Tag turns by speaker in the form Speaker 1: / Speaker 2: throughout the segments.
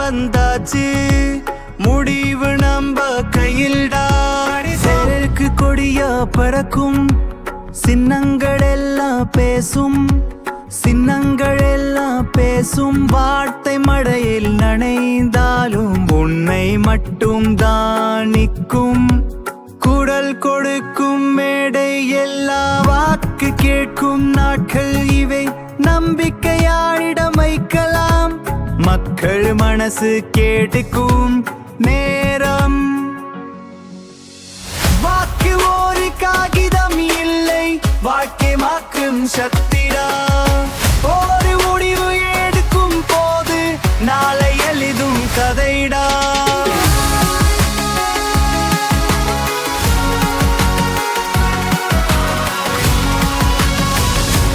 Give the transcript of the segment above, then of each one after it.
Speaker 1: வந்தாச்சு, முடிவு நம்ப கையில்டா. சிலருக்கு கொடியா பறக்கும், சின்னங்கள் எல்லாம் பேசும், சின்னங்கள் எல்லாம் பேசும். வார்த்தை மழையில் நனைந்தாலும் உன்னை மட்டும் தான் நிற்கும். குரல் கொடுக்கும் மேடை எல்லாம் வாக்கு கேட்கும் நாட்கள் இவை. நம்பிக்கையாரிடம் வைக்கலாம், மக்கள் மனசு கேட்டுக்கும் நேரம். வாக்கு ஒரு காகிதம் இல்லை, வாழ்க்கை மாற்றும் சக்திடா. ஒரு முடிவு எடுக்கும் போது நாளை எளிதும் கதைடா.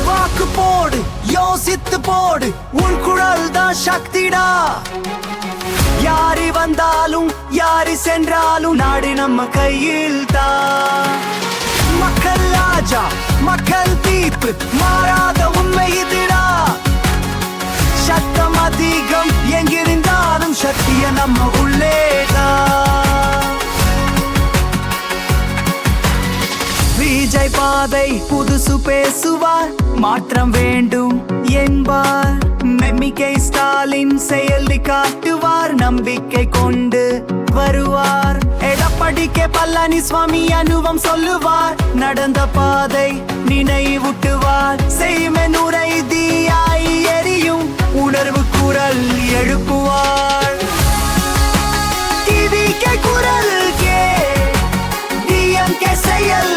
Speaker 1: வாக்கு போடு, யோசித்து போடு, உன் குரல் தான் சக்திடா. யாரு வந்தாலும் யாரு சென்றாலும் நாடு நம்ம கையில் தான். மக்கள் ராஜா, மக்கள் தீர்ப்பு, மாறாத உண்மை இதுடா. சத்தம் அதிகம் எங்கிருந்தாலும் சக்திய நம்ம உள்ளேதான். விஜய் பாதை புதுசு பேசுவார், மாற்றம் வேண்டும் என்பார். நம்பிக்கை ஸ்டாலின் செயலி காட்டுவார், நம்பிக்கை கொண்டு வருவார். எடப்பாடிக்கே பழனிசாமி அனுபவம் சொல்லுவார், நடந்த பாதை நினைவூட்டுவார். செய்மென் உரைதியாய் எரியும் உணர்வு குரல் எழுப்புவார். டிவிக்கே குரல் கே, டிஎம்கே செயல்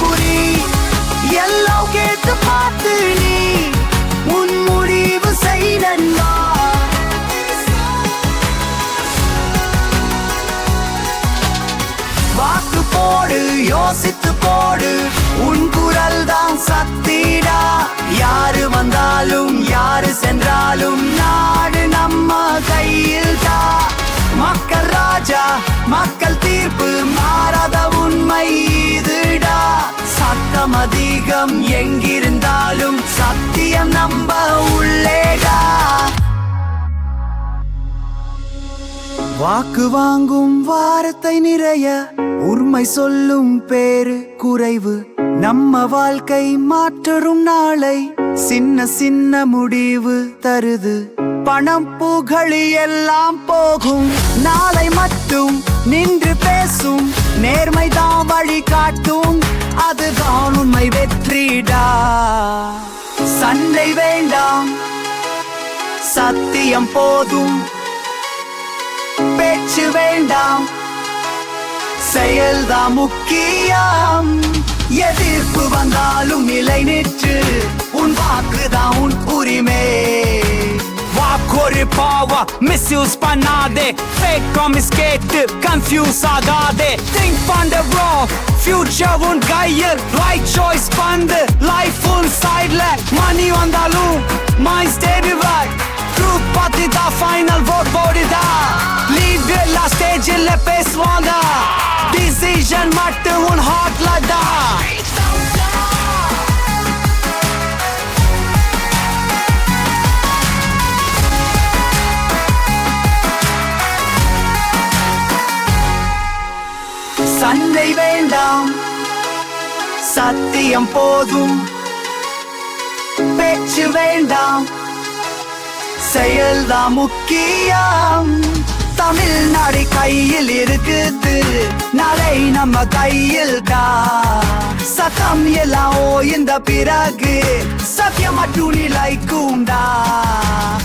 Speaker 1: குறி எல்லாம் கேட்டு பார்த்து நீ உன் முடிவு செய் நண்பா. வாக்கு போடு, யோசித்து போடு, உன் குரல் தான் சக்திடா. யாரு வந்தாலும் யாரு சென்றாலும் நாடு நம்ம கையில் தான். மக்கள் ராஜா, மக்கள் தீர்ப்பு, மாறாத உண்மை இதுடா. சத்தம் அதிகம் எங்கிருந்தாலும் சத்தியம் நம்ப உள்ளேடா. வாக்கு வாங்கும் வார்த்தை நிறைய, உண்மை சொல்லும் பேரு குறைவு. நம்ம வாழ்க்கை மாற்றும் நாளை சின்ன சின்ன முடிவு தருது. பணம் புகழி எல்லாம் போகும், நாளை மட்டும் நின்று பேசும். நேர்மைதான் வழி காட்டும், அதுதான் உண்மை வெற்றிடா. சண்டை வேண்டாம், சத்தியம் போதும். பேச்சு வேண்டாம், செயல்தான் முக்கியம். எதிர்ப்பு வந்தாலும் நிலை நிற்று, உன் வாக்குதான் உன் உரிமை.
Speaker 2: வாக்கொரு பாவா மிஸ்யூஸ் பண்ணாதே, ஃபேக் ப்ராமிஸ் கேட்டு கன்ஃபியூஸ் ஆகாதே. திங்க் பண்ண ப்ரோ, ஃபியூச்சர் உன் கையில், ரைட் சாய்ஸ் பண்ணு. லைஃப் உன் சைடுல, மணி வந்தாலும் மைண்ட் ஸ்டேடி ரைட். ட்ரூத் பத்தி தான் ஃபைனல் வோட் போடுதா. லீட் எல்லா ஸ்டேஜில் பேசுவாங்க, டிசிஷன் மட்டும் உன் ஹார்ட்ல தான்.
Speaker 1: சண்டை வேண்டாம், சத்தியம் போதும். பேச்சு வேண்டாம், செயல்தான் முக்கியம். தமிழ்நாடு கையில் இருக்குது, நாளை நம்ம கையில் தான். சத்தம் எல்லாம் ஓய்ந்த பிறகு சத்தியம் மட்டும் நிலைக்கும் தான்.